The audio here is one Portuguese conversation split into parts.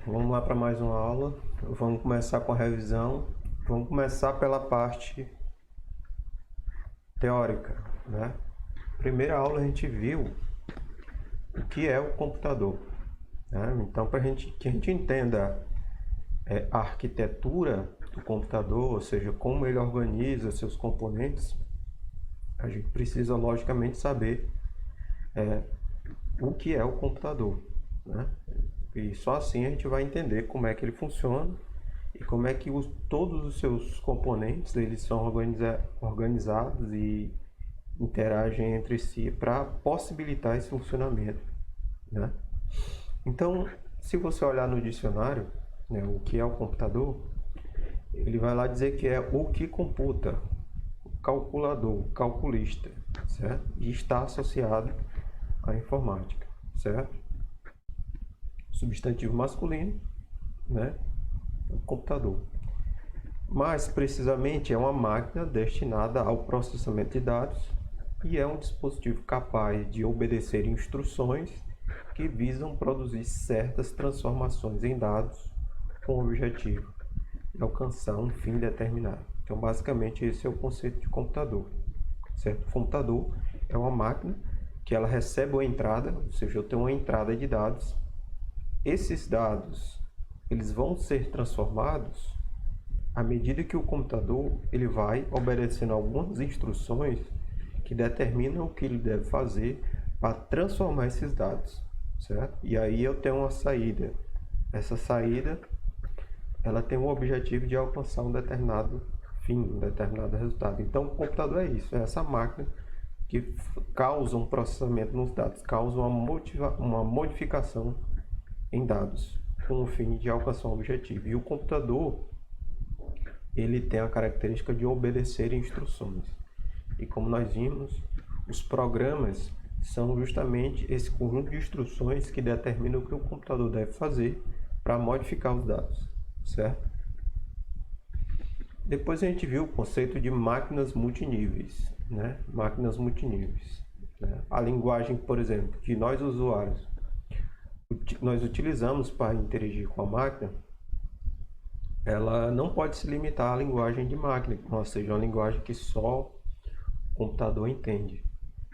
vamos lá para mais uma aula. Vamos começar com a revisão. Vamos começar pela parte teórica, né? Primeira aula a gente viu o que é o computador, né? Então, para que a gente entenda a arquitetura do computador, ou seja, como ele organiza seus componentes, a gente precisa logicamente saber o que é o computador, né? E só assim a gente vai entender como é que ele funciona e como é que todos os seus componentes eles são organizados e interagem entre si para possibilitar esse funcionamento, né? Então, se você olhar no dicionário, né, o que é o computador, ele vai lá dizer que é o que computa, o calculador, o calculista, certo? E está associado à informática, certo? Substantivo masculino, né? O computador. Mais precisamente, é uma máquina destinada ao processamento de dados e é um dispositivo capaz de obedecer instruções que visam produzir certas transformações em dados com o objetivo de alcançar um fim determinado. Então, basicamente, esse é o conceito de computador, certo? O computador é uma máquina que ela recebe uma entrada, ou seja, eu tenho uma entrada de dados. Esses dados, eles vão ser transformados à medida que o computador ele vai obedecendo algumas instruções que determinam o que ele deve fazer para transformar esses dados, certo? E aí eu tenho uma saída. Essa saída, ela tem o objetivo de alcançar um determinado fim, um determinado resultado. Então, o computador é isso, é essa máquina que causa um processamento nos dados, causa uma modificação em dados, com o fim de alcançar um objetivo. E o computador, ele tem a característica de obedecer instruções. E como nós vimos, os programas são justamente esse conjunto de instruções que determinam o que o computador deve fazer para modificar os dados, certo? Depois a gente viu o conceito de máquinas multiníveis, né? Máquinas multiníveis, né? A linguagem, por exemplo, que nós usuários nós utilizamos para interagir com a máquina, ela não pode se limitar à linguagem de máquina, ou seja, uma linguagem que só o computador entende.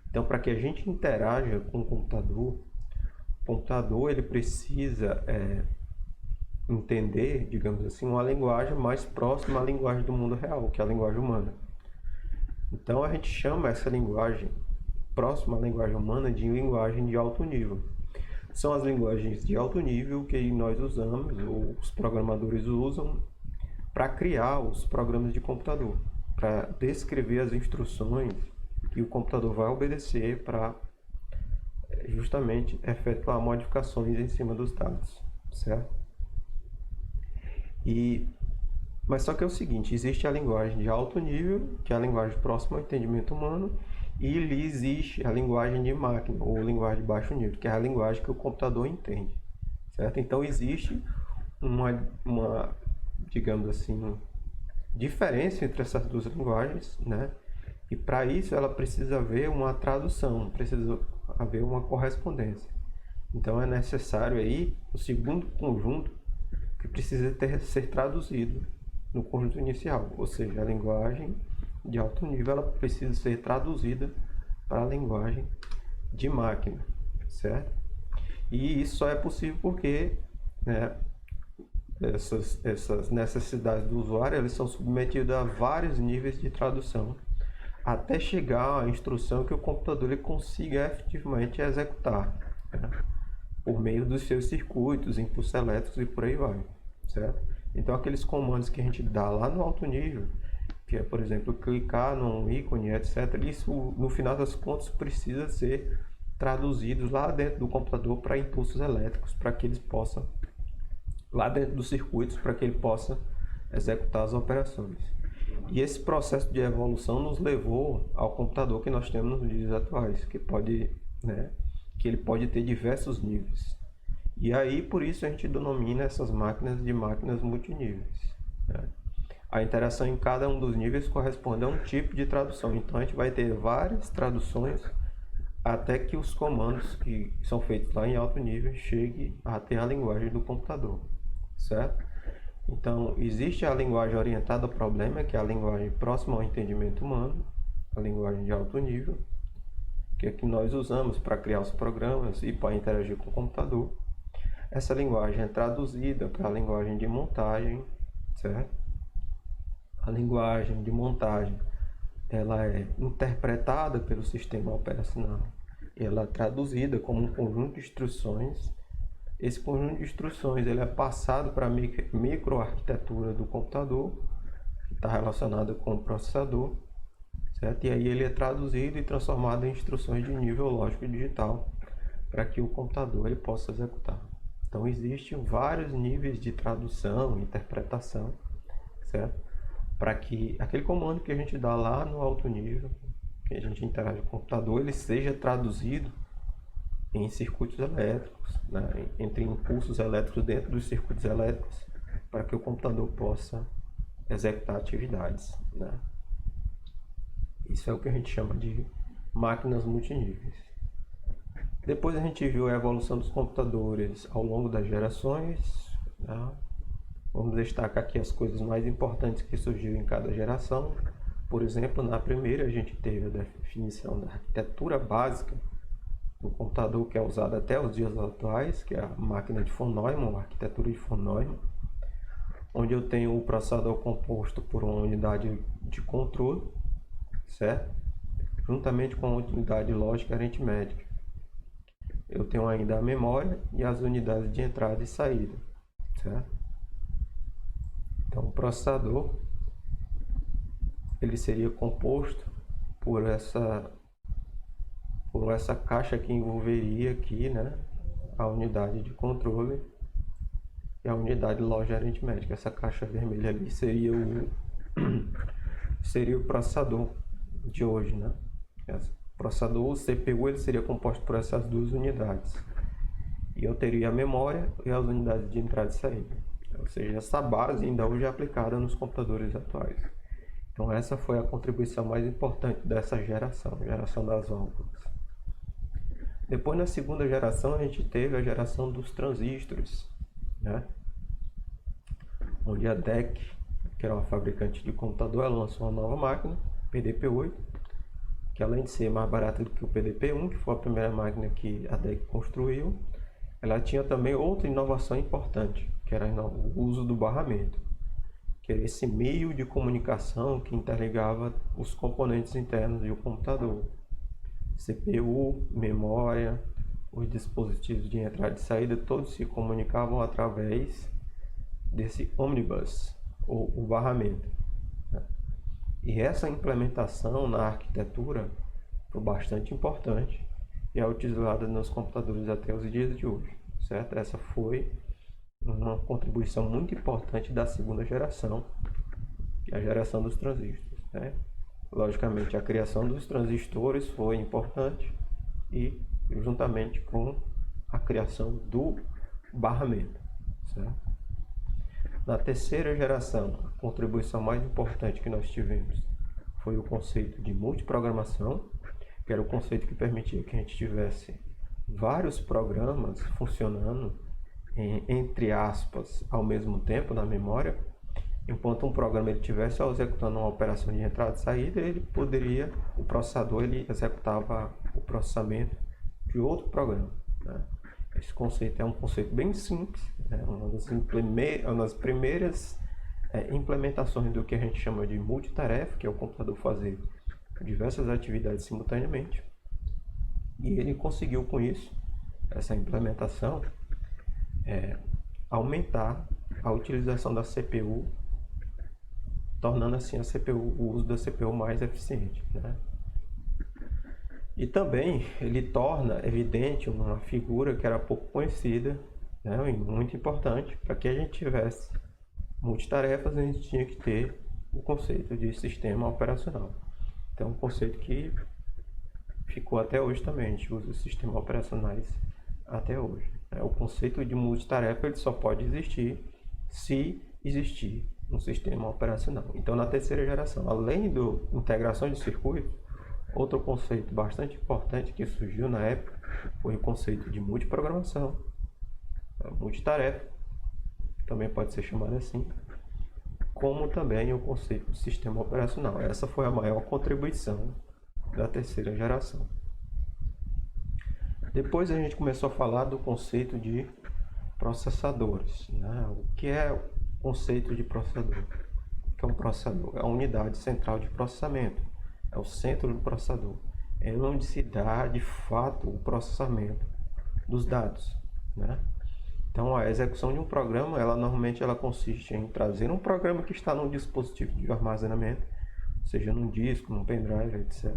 Então, para que a gente interaja com o computador ele precisa entender, digamos assim, uma linguagem mais próxima à linguagem do mundo real, que é a linguagem humana. Então, a gente chama essa linguagem próxima à linguagem humana de linguagem de alto nível. São as linguagens de alto nível que nós usamos, ou os programadores usam, para criar os programas de computador, para descrever as instruções que o computador vai obedecer para justamente efetuar modificações em cima dos dados, certo? Mas só que é o seguinte, existe a linguagem de alto nível, que é a linguagem próxima ao entendimento humano, e lhe existe a linguagem de máquina, ou linguagem de baixo nível, que é a linguagem que o computador entende, certo? Então, existe uma digamos assim, diferença entre essas duas linguagens, né? E para isso, ela precisa haver uma tradução, precisa haver uma correspondência. Então, é necessário aí o segundo conjunto que precisa ser traduzido no conjunto inicial, ou seja, a linguagem de alto nível ela precisa ser traduzida para a linguagem de máquina, certo? E isso só é possível porque, né, essas necessidades do usuário elas são submetidas a vários níveis de tradução até chegar à instrução que o computador ele consiga efetivamente executar, né, por meio dos seus circuitos, impulsos elétricos e por aí vai, certo? Então aqueles comandos que a gente dá lá no alto nível, que é, por exemplo, clicar num ícone, etc. Isso, no final das contas, precisa ser traduzido lá dentro do computador para impulsos elétricos, para que eles possam, lá dentro dos circuitos, para que ele possa executar as operações. E esse processo de evolução nos levou ao computador que nós temos nos dias atuais, que ele pode ter diversos níveis. E aí, por isso, a gente denomina essas máquinas de máquinas multiníveis, né? A interação em cada um dos níveis corresponde a um tipo de tradução. Então, a gente vai ter várias traduções até que os comandos que são feitos lá em alto nível cheguem a ter a linguagem do computador, certo? Então, existe a linguagem orientada ao problema, que é a linguagem próxima ao entendimento humano, a linguagem de alto nível, que é que nós usamos para criar os programas e para interagir com o computador. Essa linguagem é traduzida para a linguagem de montagem, certo? A linguagem de montagem, ela é interpretada pelo sistema operacional. Ela é traduzida como um conjunto de instruções. Esse conjunto de instruções ele é passado para a microarquitetura do computador, que está relacionada com o processador, certo? E aí ele é traduzido e transformado em instruções de nível lógico digital para que o computador ele possa executar. Então existem vários níveis de tradução e interpretação, certo? Para que aquele comando que a gente dá lá no alto nível, que a gente interage com o computador, ele seja traduzido em circuitos elétricos, né? Entre impulsos elétricos dentro dos circuitos elétricos, para que o computador possa executar atividades, né? Isso é o que a gente chama de máquinas multiníveis. Depois a gente viu a evolução dos computadores ao longo das gerações, né? Vamos destacar aqui as coisas mais importantes que surgiram em cada geração. Por exemplo, na primeira a gente teve a definição da arquitetura básica do computador, que é usada até os dias atuais, que é a máquina de von Neumann, a arquitetura de von Neumann, onde eu tenho o processador composto por uma unidade de controle, certo? Juntamente com a unidade lógica aritmética. Eu tenho ainda a memória e as unidades de entrada e saída, certo? Então, o processador ele seria composto por essa caixa que envolveria aqui, né, a unidade de controle e a unidade lógica aritmética. Essa caixa vermelha ali seria o processador de hoje, né? O processador, o CPU, ele seria composto por essas duas unidades. E eu teria a memória e as unidades de entrada e saída. Ou seja, essa base ainda hoje é aplicada nos computadores atuais. Então essa foi a contribuição mais importante dessa geração das válvulas. Depois, na segunda geração, a gente teve a geração dos transistores, né? Onde a DEC, que era uma fabricante de computador, ela lançou uma nova máquina, PDP-8, que além de ser mais barata do que o PDP-1, que foi a primeira máquina que a DEC construiu, ela tinha também outra inovação importante, que era o uso do barramento, que era esse meio de comunicação que interligava os componentes internos de um computador. CPU, memória, os dispositivos de entrada e saída, todos se comunicavam através desse omnibus, ou o barramento, né? E essa implementação na arquitetura foi bastante importante e é utilizada nos computadores até os dias de hoje, certo? Essa foi uma contribuição muito importante da segunda geração, que é a geração dos transistores, né? Logicamente, a criação dos transistores foi importante e juntamente com a criação do barramento, certo? Na terceira geração, a contribuição mais importante que nós tivemos foi o conceito de multiprogramação, que era o conceito que permitia que a gente tivesse vários programas funcionando, entre aspas, ao mesmo tempo na memória. Enquanto um programa ele estivesse executando uma operação de entrada e saída, o processador ele executava o processamento de outro programa, né? Esse conceito é um conceito bem simples, né? Uma das primeiras implementações do que a gente chama de multitarefa, que é o computador fazer diversas atividades simultaneamente. E ele conseguiu com isso, essa implementação, aumentar a utilização da CPU, tornando assim o uso da CPU mais eficiente, né? E também ele torna evidente uma figura que era pouco conhecida, né, e muito importante. Para que a gente tivesse multitarefas, a gente tinha que ter o conceito de sistema operacional. Então, um conceito que ficou até hoje também, a gente usa os sistemas operacionais até hoje. O conceito de multitarefa ele só pode existir se existir um sistema operacional. Então, na terceira geração, além da integração de circuitos, outro conceito bastante importante que surgiu na época foi o conceito de multiprogramação, multitarefa, também pode ser chamado assim, como também o conceito de sistema operacional. Essa foi a maior contribuição da terceira geração. Depois a gente começou a falar do conceito de processadores, né? O que é o conceito de processador? O que é um processador? É a unidade central de processamento, é o centro do processador, é onde se dá de fato o processamento dos dados, né? Então a execução de um programa, normalmente consiste em trazer um programa que está num dispositivo de armazenamento, seja num disco, num pendrive, etc.,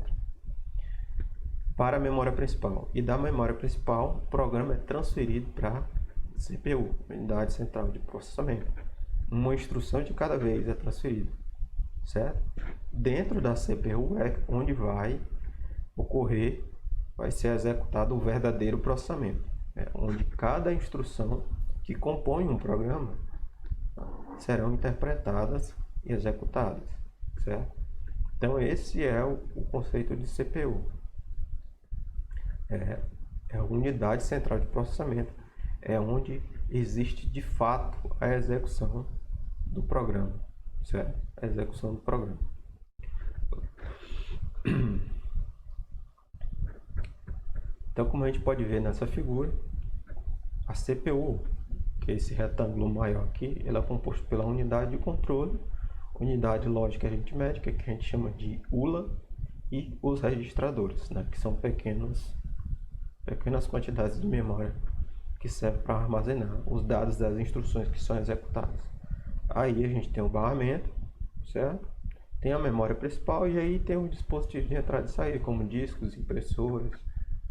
para a memória principal. E da memória principal, o programa é transferido para a CPU, unidade central de processamento. Uma instrução de cada vez é transferida, certo? Dentro da CPU é onde vai ser executado o verdadeiro processamento, onde cada instrução que compõe um programa serão interpretadas e executadas, certo? Então esse é o conceito de CPU. É a unidade central de processamento, é onde existe de fato a execução do programa, certo? A execução do programa. Então, como a gente pode ver nessa figura, a CPU, que é esse retângulo maior aqui, ela é composta pela unidade de controle, unidade lógica aritmética, que a gente chama de ULA, e os registradores, né, que são pequenas quantidades de memória que servem para armazenar os dados das instruções que são executadas. Aí a gente tem o barramento, certo? Tem a memória principal e aí tem os dispositivos de entrada e saída, como discos, impressoras,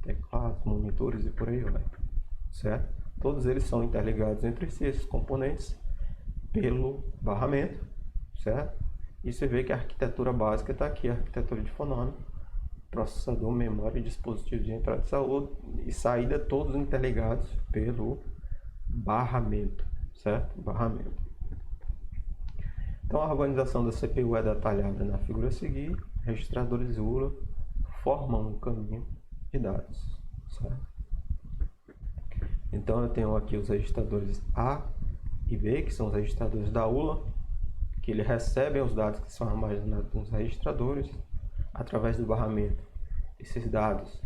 teclados, monitores e por aí vai, certo? Todos eles são interligados entre si, esses componentes, pelo barramento, certo? E você vê que a arquitetura básica está aqui, a arquitetura de fonômio, processador, memória e dispositivo de entrada e saída, todos interligados pelo barramento, certo? Barramento. Então a organização da CPU é detalhada na figura a seguir. Registradores ULA formam um caminho de dados, certo? Então eu tenho aqui os registradores A e B, que são os registradores da ULA, que eles recebem os dados que são armazenados nos registradores através do barramento. Esses dados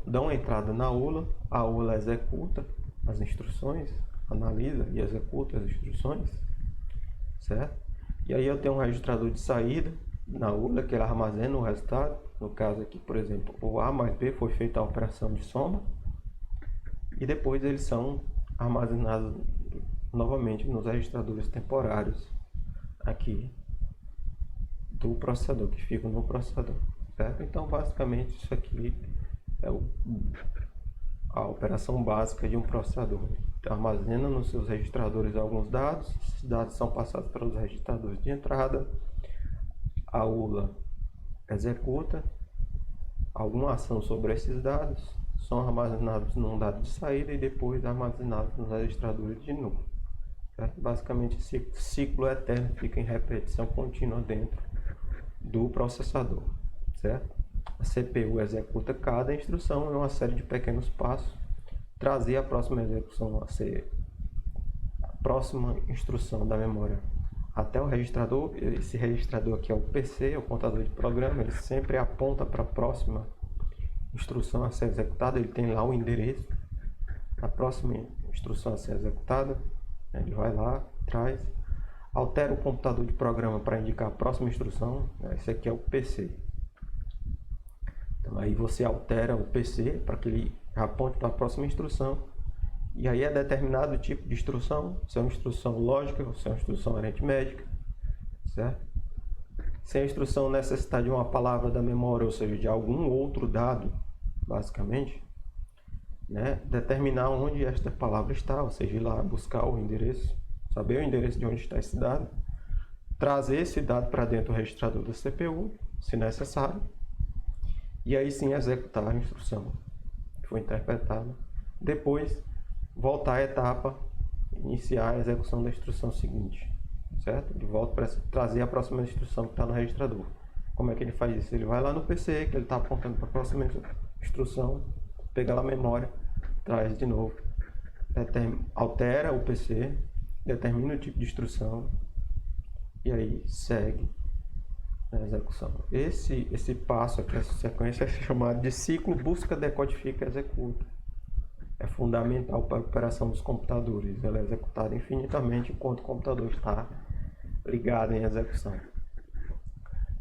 dão entrada na ULA, a ULA executa as instruções, analisa e executa as instruções, certo? E aí eu tenho um registrador de saída na ULA, que ele armazena o resultado. No caso aqui, por exemplo, o A mais B foi feita a operação de soma, e depois eles são armazenados novamente nos registradores temporários aqui do processador, que ficam no processador, certo? Então basicamente isso aqui é a operação básica de um processador. Armazena nos seus registradores alguns dados, esses dados são passados para os registradores de entrada, a ULA executa alguma ação sobre esses dados, são armazenados num dado de saída e depois armazenados nos registradores de novo, certo? Basicamente esse ciclo eterno fica em repetição contínua dentro do processador, certo? A CPU executa cada instrução em uma série de pequenos passos, trazer a próxima execução a ser a próxima instrução da memória até o registrador. Esse registrador aqui é o PC, o contador de programa, ele sempre aponta para a próxima instrução a ser executada, ele tem lá o endereço da próxima instrução a ser executada, ele vai lá, traz, altera o computador de programa para indicar a próxima instrução, esse aqui é o PC. Então aí você altera o PC para que ele aponte para a próxima instrução, e aí é determinado o tipo de instrução, se é uma instrução lógica ou se é uma instrução aritmética, certo? Se a instrução necessitar de uma palavra da memória, ou seja, de algum outro dado, basicamente, né, determinar onde esta palavra está, ou seja, ir lá buscar o endereço, saber o endereço de onde está esse dado, trazer esse dado para dentro do registrador da CPU, se necessário, e aí sim executar a instrução que foi interpretada. Depois, voltar à etapa, iniciar a execução da instrução seguinte, certo? De volta para trazer a próxima instrução que está no registrador. Como é que ele faz isso? Ele vai lá no PC, que ele está apontando para a próxima instrução, pega lá a memória, traz de novo, altera o PC, determina o tipo de instrução e aí segue a execução. Esse passo aqui, essa sequência é chamado de ciclo busca, decodifica, executa. É fundamental para a operação dos computadores. Ela é executada infinitamente enquanto o computador está ligado em execução.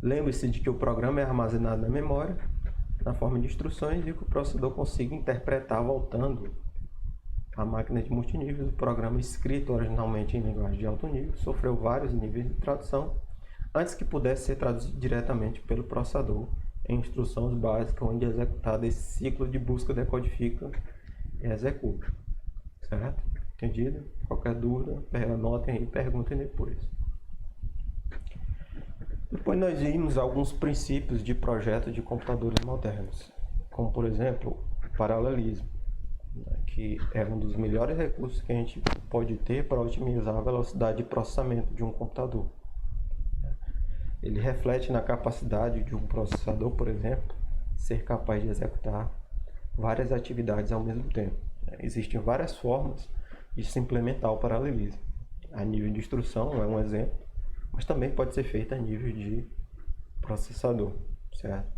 Lembre-se de que o programa é armazenado na memória, na forma de instruções, e que o processador consiga interpretar voltando à máquina de multiníveis. O programa, escrito originalmente em linguagem de alto nível, sofreu vários níveis de tradução antes que pudesse ser traduzido diretamente pelo processador em instruções básicas, onde é executado esse ciclo de busca, decodifica e executa. Certo? Entendido? Qualquer dúvida, anotem aí e perguntem depois. Depois nós vimos alguns princípios de projeto de computadores modernos, como por exemplo o paralelismo, que é um dos melhores recursos que a gente pode ter para otimizar a velocidade de processamento de um computador. Ele reflete na capacidade de um processador, por exemplo, ser capaz de executar várias atividades ao mesmo tempo. Existem várias formas de se implementar o paralelismo. A nível de instrução é um exemplo, mas também pode ser feito a nível de processador, certo?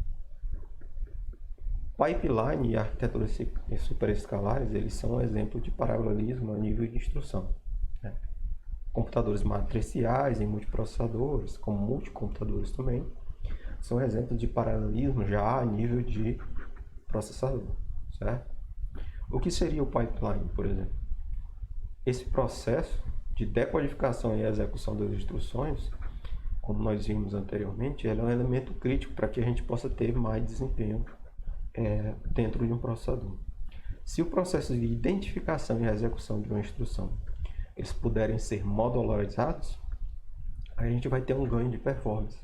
Pipeline e arquiteturas superescalares, eles são um exemplo de paralelismo a nível de instrução. Né? Computadores matriciais em multiprocessadores, como multicomputadores também, são exemplos de paralelismo já a nível de processador, certo? O que seria o pipeline, por exemplo? Esse processo de decodificação e execução das instruções, como nós vimos anteriormente, ele é um elemento crítico para que a gente possa ter mais desempenho dentro de um processador. Se o processo de identificação e execução de uma instrução eles puderem ser modularizados, a gente vai ter um ganho de performance.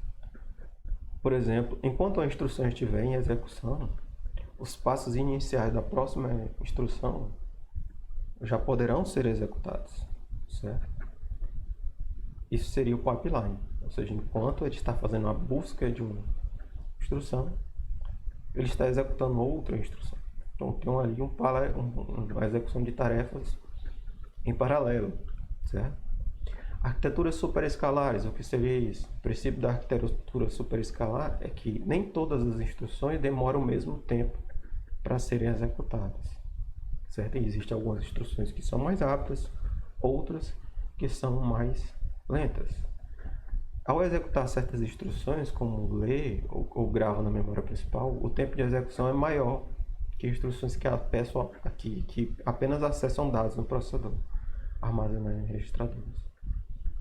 Por exemplo, enquanto a instrução estiver em execução, os passos iniciais da próxima instrução já poderão ser executados, certo? Isso seria o pipeline, ou seja, enquanto ele está fazendo a busca de uma instrução, ele está executando outra instrução. Então tem ali uma execução de tarefas em paralelo, certo? Arquiteturas superescalares, o que seria isso? O princípio da arquitetura superescalar é que nem todas as instruções demoram o mesmo tempo para serem executadas, certo? E existem algumas instruções que são mais rápidas, outras que são mais lentas. Ao executar certas instruções, como ler ou grava na memória principal, o tempo de execução é maior que instruções que apenas acessam dados no processador, armazenando em registradores,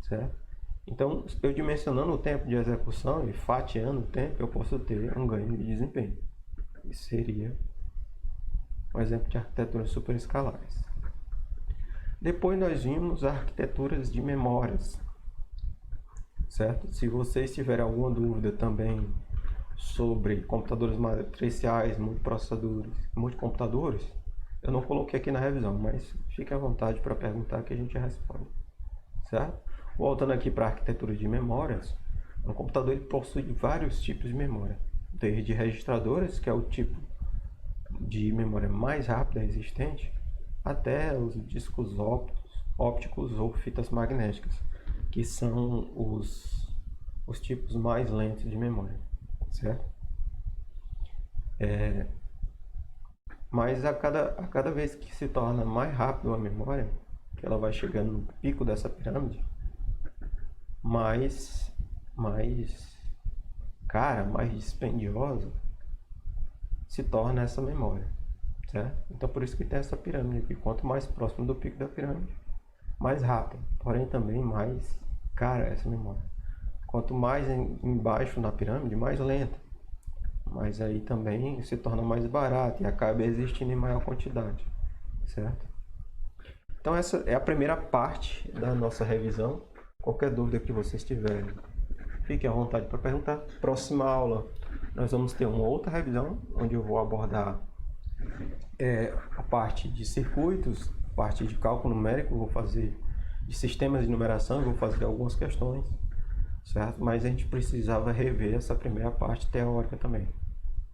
certo? Então, eu dimensionando o tempo de execução e fatiando o tempo, eu posso ter um ganho de desempenho. Isso seria um exemplo de arquiteturas superescalares. Depois nós vimos arquiteturas de memórias, certo? Se vocês tiverem alguma dúvida também sobre computadores matriciais, multicomputadores, eu não coloquei aqui na revisão, mas fique à vontade para perguntar que a gente responde, certo? Voltando aqui para a arquitetura de memórias, um computador ele possui vários tipos de memória, desde registradores, que é o tipo de memória mais rápida existente, até os discos ópticos ou fitas magnéticas, que são os tipos mais lentos de memória, certo? Mas a cada vez que se torna mais rápido a memória, que ela vai chegando no pico dessa pirâmide, mais cara, mais dispendiosa se torna essa memória, certo? Então por isso que tem essa pirâmide aqui. Quanto mais próximo do pico da pirâmide, mais rápido, porém também mais cara essa memória. Quanto mais embaixo na pirâmide, mais lenta, mas aí também se torna mais barato e acaba existindo em maior quantidade, certo? Então essa é a primeira parte da nossa revisão. Qualquer dúvida que vocês tiverem, fiquem à vontade para perguntar. Próxima aula nós vamos ter uma outra revisão, onde eu vou abordar a parte de circuitos, parte de cálculo numérico, vou fazer de sistemas de numeração, vou fazer algumas questões, certo? Mas a gente precisava rever essa primeira parte teórica também,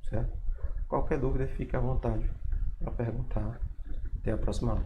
certo? Qualquer dúvida, fique à vontade para perguntar. Até a próxima aula.